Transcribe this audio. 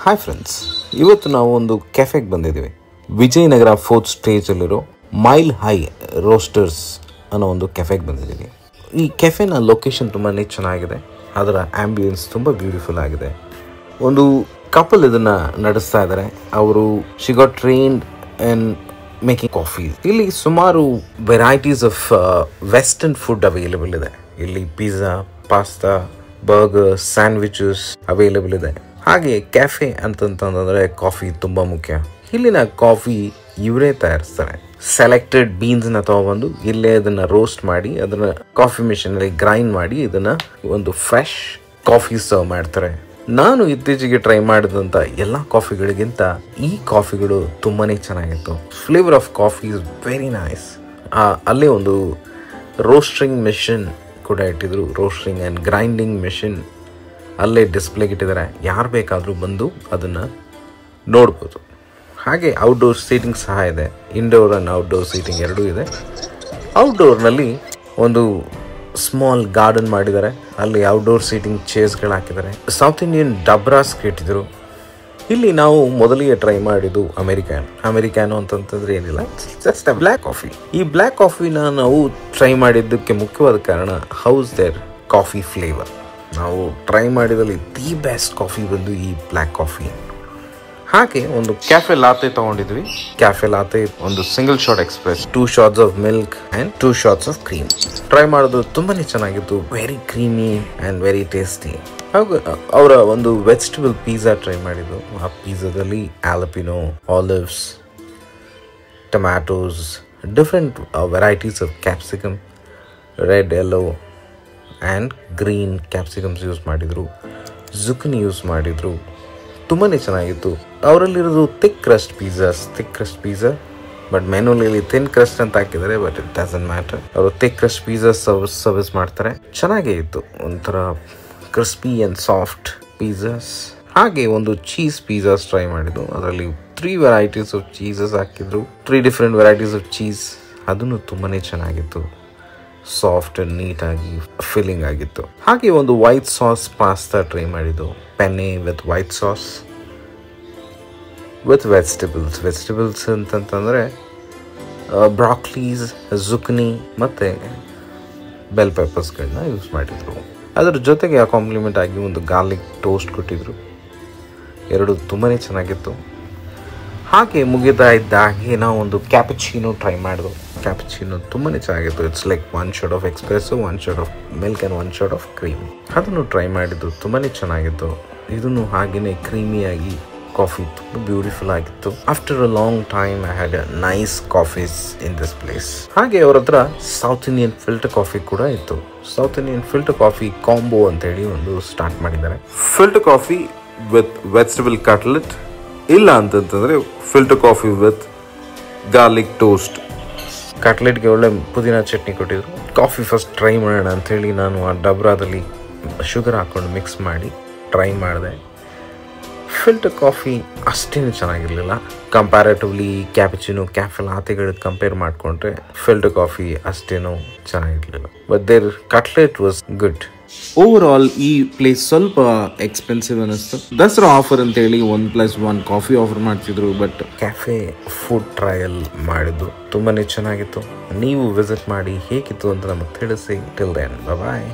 Hi friends, ಇವತ್ತು ನಾವು ಒಂದು ಕೆಫೆಗೆ ಬಂದಿದ್ದೀವಿ. ವಿಜಯನಗರ 4th ಸ್ಟೇಜಲ್ಲಿರೋ ಮೈಲ್ ಹೈ ರೋಸ್ಟರ್ಸ್ ಅನ್ನೋ ಒಂದು ಕೆಫೆಗೆ ಬಂದಿದ್ದೀವಿ. ಈ ಕೆಫೆನ ಲೊಕೇಶನ್ ತುಂಬಾ ಚೆನ್ನಾಗಿದೆ. ಅದರ ಆಂಬಿಯನ್ಸ್ ತುಂಬ ಬ್ಯೂಟಿಫುಲ್ ಆಗಿದೆ. ಒಂದು ಕಪಲ್ ಇದನ್ನು ನಡೆಸ್ತಾ ಇದ್ದಾರೆ. ಅವರು she got trained in making coffee. ಇಲ್ಲಿ ಸುಮಾರು varieties of western food available ಇದೆ. ಇಲ್ಲಿ pizza, pasta, burger, sandwiches available ಇದೆ. ಹಾಗೆ ಕೆಫೆ ಅಂತಂತಂದ್ರೆ ಕಾಫಿ ತುಂಬ ಮುಖ್ಯ. ಇಲ್ಲಿನ ಕಾಫಿ ಇವರೇ ತಯಾರಿಸ್ತಾರೆ. ಸೆಲೆಕ್ಟೆಡ್ ಬೀನ್ಸ್ನ ತಗೊಬಂದು ಇಲ್ಲೇ ಅದನ್ನ ರೋಸ್ಟ್ ಮಾಡಿ ಅದನ್ನ ಕಾಫಿ ಮಿಷಿನಲ್ಲಿ ಗ್ರೈಂಡ್ ಮಾಡಿ ಇದನ್ನ ಒಂದು ಫ್ರೆಶ್ ಕಾಫಿ ಸರ್ವ್ ಮಾಡ್ತಾರೆ. ನಾನು ಇತ್ತೀಚೆಗೆ ಟ್ರೈ ಮಾಡಿದಂಥ ಎಲ್ಲ ಕಾಫಿಗಳಿಗಿಂತ ಈ ಕಾಫಿಗಳು ತುಂಬಾನೇ ಚೆನ್ನಾಗಿತ್ತು. Flavour of coffee is very nice. ಅಲ್ಲೇ ಒಂದು ರೋಸ್ಟಿಂಗ್ ಮೆಷಿನ್ ಕೂಡ ಇಟ್ಟಿದ್ರು. ರೋಸ್ಟಿಂಗ್ ಆ್ಯಂಡ್ ಗ್ರೈಂಡಿಂಗ್ ಮೆಷಿನ್ ಅಲ್ಲೇ ಡಿಸ್ಪ್ಲೇಗೆ ಇಟ್ಟಿದ್ದಾರೆ. ಯಾರು ಬೇಕಾದರೂ ಬಂದು ಅದನ್ನು ನೋಡ್ಬೋದು. ಹಾಗೆ ಔಟ್ಡೋರ್ ಸೀಟಿಂಗ್ ಸಹ ಇದೆ. ಇಂಡೋರ್ ಆ್ಯಂಡ್ ಔಟ್ಡೋರ್ ಸೀಟಿಂಗ್ ಎರಡೂ ಇದೆ. ಔಟ್ಡೋರ್ನಲ್ಲಿ ಒಂದು ಸ್ಮಾಲ್ ಗಾರ್ಡನ್ ಮಾಡಿದ್ದಾರೆ. ಅಲ್ಲಿ ಔಟ್ಡೋರ್ ಸೀಟಿಂಗ್ ಚೇರ್ಸ್ಗಳು ಹಾಕಿದ್ದಾರೆ. ಸೌತ್ ಇಂಡಿಯನ್ ಡಬ್ರಾಸ್ ಇಟ್ಟಿದ್ರು. ಇಲ್ಲಿ ನಾವು ಮೊದಲಿಗೆ ಟ್ರೈ ಮಾಡಿದ್ದು ಅಮೆರಿಕ್ಯಾನೋ ಅಂತಂತಂದ್ರೆ ಏನಿಲ್ಲ, ಜಸ್ಟ್ ಅ ಬ್ಲ್ಯಾಕ್ ಕಾಫಿ. ಈ ಬ್ಲ್ಯಾಕ್ ಕಾಫಿನ ನಾವು ಟ್ರೈ ಮಾಡಿದ್ದಕ್ಕೆ ಮುಖ್ಯವಾದ ಕಾರಣ ಹೌಸ್ ದೇರ್ ಕಾಫಿ ಫ್ಲೇವರ್. ನಾವು ಟ್ರೈ ಮಾಡಿದಲ್ಲಿ ದಿ ಬೆಸ್ಟ್ ಕಾಫಿ ಬಂದು ಈ ಬ್ಲ್ಯಾಕ್ ಕಾಫಿ. ಹಾಗೆ ಒಂದು ಕ್ಯಾಫೆ ಲಾತೆ ತಗೊಂಡಿದ್ವಿ. ಕ್ಯಾಫೆ ಲಾತೆ ಒಂದು single shot espresso, 2 shots of milk and 2 shots of cream. Try ಮಾಡೋದು ತುಂಬಾನೇ ಚೆನ್ನಾಗಿತ್ತು. Very creamy and very tasty. ಹಾಗೂ ಅವರ ಒಂದು ವೆಜಿಟೇಬಲ್ ಪಿಜ್ಜಾ ಟ್ರೈ ಮಾಡಿದ್ದು. ಆ ಪಿಜ್ಜಾದಲ್ಲಿ jalapeno, olives, tomatoes, different varieties of capsicum, red, yellow and green capsicums use ಮಾಡಿದರು. ಜುಕಿನಿ ಯೂಸ್ ಮಾಡಿದರು. ತುಂಬಾ ಚೆನ್ನಾಗಿತ್ತು. ಅವರಲ್ಲಿರೋದು ಥಿಕ್ ಕ್ರಸ್ಟ್ ಪಿಜ್ಜಾ, ಬಟ್ ಮೆನುಲಿ ಥಿನ್ ಕ್ರಸ್ಟ್ ಅಂತ ಹಾಕಿದ್ದಾರೆ. But it doesn't matter. ಅವರು ಥಿಕ್ ಕ್ರಸ್ಟ್ ಪಿಜ್ಜಾ ಸರ್ವಿಸ್ ಮಾಡ್ತಾರೆ. ಚೆನ್ನಾಗೇ ಇತ್ತು. ಒಂಥರ ಕ್ರಿಸ್ಪಿ ಆ್ಯಂಡ್ ಸಾಫ್ಟ್ ಪಿಜ್ಜಾಸ್. ಹಾಗೆ ಒಂದು ಚೀಸ್ ಪಿಜ್ಜಾಸ್ ಟ್ರೈ ಮಾಡಿದ್ದು. ಅದರಲ್ಲಿ 3 ವೆರೈಟೀಸ್ ಆಫ್ ಚೀಸಸ್ ಹಾಕಿದ್ರು. 3 ಡಿಫ್ರೆಂಟ್ ವೆರೈಟೀಸ್ ಆಫ್ ಚೀಸ್. ಅದನ್ನು ತುಂಬಾ ಚೆನ್ನಾಗಿತ್ತು. ಸಾಫ್ಟ್ ಅಂಡ್ ನೀಟಾಗಿ ಫಿಲ್ಲಿಂಗ್ ಆಗಿತ್ತು. ಹಾಗೆ ಒಂದು ವೈಟ್ ಸಾಸ್ ಪಾಸ್ತಾ ಟ್ರೈ ಮಾಡಿದ್ದು. Penne with white sauce with vegetables ಅಂತಂತಂದರೆ ಬ್ರಾಕ್ಲೀಸ್, ಜುಕಿನಿ ಮತ್ತು ಬೆಲ್ ಪೆಪ್ಪರ್ಸ್ಗಳನ್ನ ಯೂಸ್ ಮಾಡಿದರು. ಅದರ ಜೊತೆಗೆ ಕಾಂಪ್ಲಿಮೆಂಟ್ ಆಗಿ ಒಂದು ಗಾರ್ಲಿಕ್ ಟೋಸ್ಟ್ ಕೊಟ್ಟಿದ್ರು. ಎರಡು ತುಂಬಾ ಚೆನ್ನಾಗಿತ್ತು. ಹಾಗೆ ಮುಗಿತಾ ಇದ್ದಾಗೆ ನಾವು ಒಂದು ಕ್ಯಾಪುಚಿನೋ ಟ್ರೈ ಮಾಡಿದ್ವು. ಕ್ಯಾಪುಚಿನೋ ತುಂಬಾ ಚೆನ್ನಾಗಿತ್ತು. It's like 1 shot of express, 1 shot of milk and 1 shot of cream. ಅದನ್ನು ಟ್ರೈ ಮಾಡಿದ್ದು. ತುಂಬಾ ಚೆನ್ನಾಗಿತ್ತು. ಇದನ್ನು ಹಾಗೆಯೇ ಕ್ರೀಮಿಯಾಗಿ ಕಾಫಿ ತುಂಬ ಬ್ಯೂಟಿಫುಲ್ ಆಗಿತ್ತು. After a long time I had a nice coffees in this place. ಹಾಗೆ ಅವ್ರ ಹತ್ರ ಸೌತ್ ಇಂಡಿಯನ್ ಫಿಲ್ಟರ್ ಕಾಫಿ ಕೂಡ ಇತ್ತು. South Indian filter coffee combo ಅಂತೇಳಿ ಒಂದು ಸ್ಟಾರ್ಟ್ ಮಾಡಿದ್ದಾರೆ. Filter coffee with vegetable cutlet, ಇಲ್ಲ ಅಂತಂತಂದರೆ filter coffee with garlic toast. ಕಟ್ಲೆಟ್ಗೆ ಒಳ್ಳೆ ಪುದೀನ ಚಟ್ನಿ ಕೊಟ್ಟಿದ್ರು. ಕಾಫಿ ಫಸ್ಟ್ ಟ್ರೈ ಮಾಡೋಣ ಅಂಥೇಳಿ ನಾನು ಆ ಡಬ್ರಾದಲ್ಲಿ ಶುಗರ್ ಹಾಕ್ಕೊಂಡು ಮಿಕ್ಸ್ ಮಾಡಿ ಟ್ರೈ ಮಾಡಿದೆ. ಫಿಲ್ಟರ್ ಕಾಫಿ ಅಷ್ಟೇನು ಚೆನ್ನಾಗಿರಲಿಲ್ಲ. ಕಂಪ್ಯಾರೇಟಿವ್ಲಿ ಕ್ಯಾಪುಚಿನೋ, ಕ್ಯಾಫೆ ಲಾತೆಗಳಿಗೆ ಕಂಪೇರ್ ಮಾಡಿಕೊಂಡ್ರೆ ಫಿಲ್ಟರ್ ಕಾಫಿ ಅಷ್ಟೇನೂ ಚೆನ್ನಾಗಿರಲಿಲ್ಲ. But there cutlet was good. Overall ಈ ಪ್ಲೇಸ್ ಸ್ವಲ್ಪ ಎಕ್ಸ್ಪೆನ್ಸಿವ್ ಅನ್ನಿಸ್ತು. ದಸರಾ ಆಫರ್ ಅಂತೇಳಿ 1+1 ಕಾಫಿ ಆಫರ್ ಮಾಡ್ತಿದ್ರು. ಬಟ್ ಕ್ಯಾಫೆ ಫುಡ್ ಟ್ರಯಲ್ ಮಾಡಿದ್ದು ತುಂಬಾ ಚೆನ್ನಾಗಿತ್ತು. ನೀವು ವಿಸಿಟ್ ಮಾಡಿ ಹೇಗಿತ್ತು ಅಂತ ನಮಗೆ ತಿಳಿಸಿ. ಟಿಲ್ ದೆನ್ ಬಾಯ್.